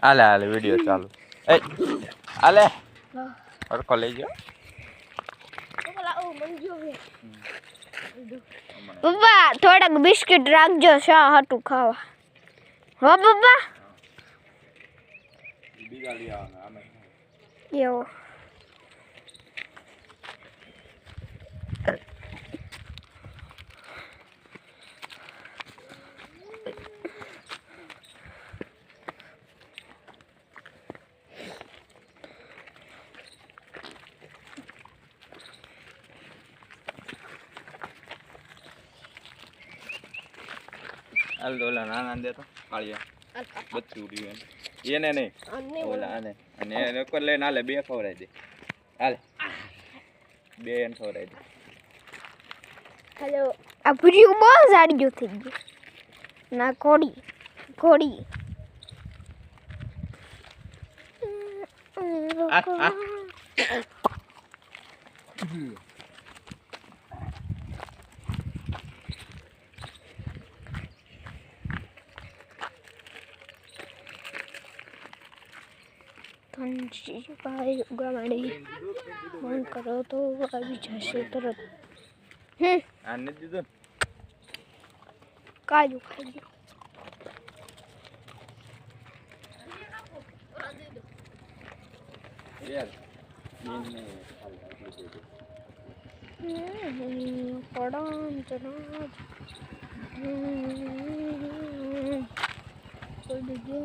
આલે આલે વિડિયો ચાલુ એ આલે ઓર કોલેજ પપ્પા થોડાક બિસ્કિટ રાખજો શા હાટું ખાવા હો પપ્પા બીજા લઈ આવવાના આમે એવો હાલ ઓલા નાના દે તો કાળિયા બચ્ચું ઉડ્યું એને નહીં ઓલા આને અને એને કોઈ લઈને હાલે બે ખવડાવી દે હાલે બે એને ખવડાવી દે હેલો આ પૂરી બહુ સાડી થઈ ગઈ ના કોડી કોડી ભાઈ ઉગાડી ફોન કરો તો આવી જશે તરત આને દીધું કાજુ ખાઈ ગયો યાર પડામ જનાજ કોઈ બીજો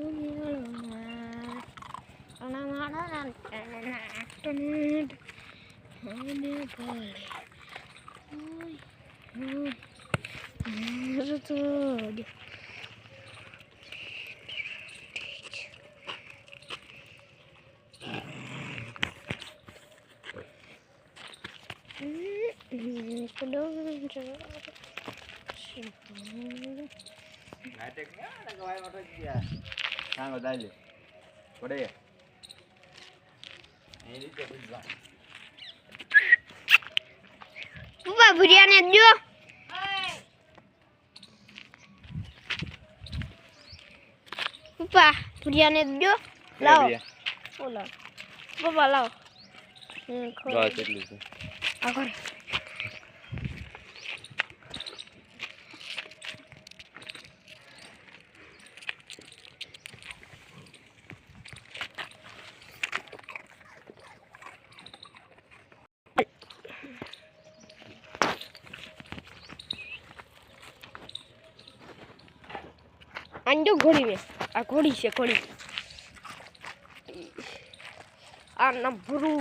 सांगो दाइले पड़े पप्पा भुजिया ने दो पप्पा भुजिया ने दो लाओ बोला पप्पा लाओ बात कर लीजिए आकर अंडो घोड़ी में आ घोड़ी से घोड़ी आ नबरू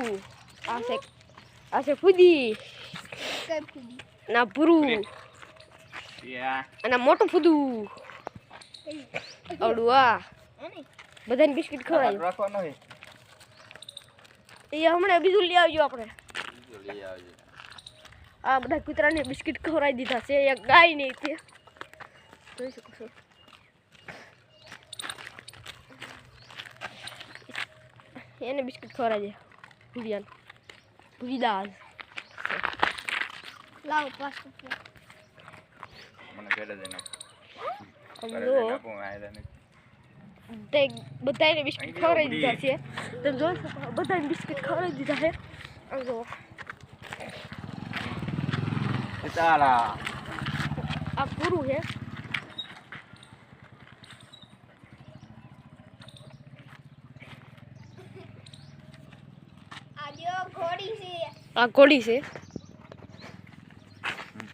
आसे फुदी ना बुरू અને મોટું ફૂદું આવડું આ બધાને બિસ્કિટ ખવડાવ્યું રાખવાનો હે એ હમણાં બીજું લઈ આવજો આપણે બીજું લઈ આવજો આ બધા કૂતરાને બિસ્કિટ ખવડાવી દીધા છે એક ગાય નહીં તે જોઈ શકો છો એને બિસ્કિટ ખવડાવી દે ભૂરિયાને ભૂરી દાળ લાવ પાસ મને કેડે દેના લો બધાને બિસ્કિટ ખવડાવી દીધા છે તમે જોઈ શકો બધાને બિસ્કિટ ખવડાવી દીધા છે જો તારા આ પૂરું છે આ ઘોડી છે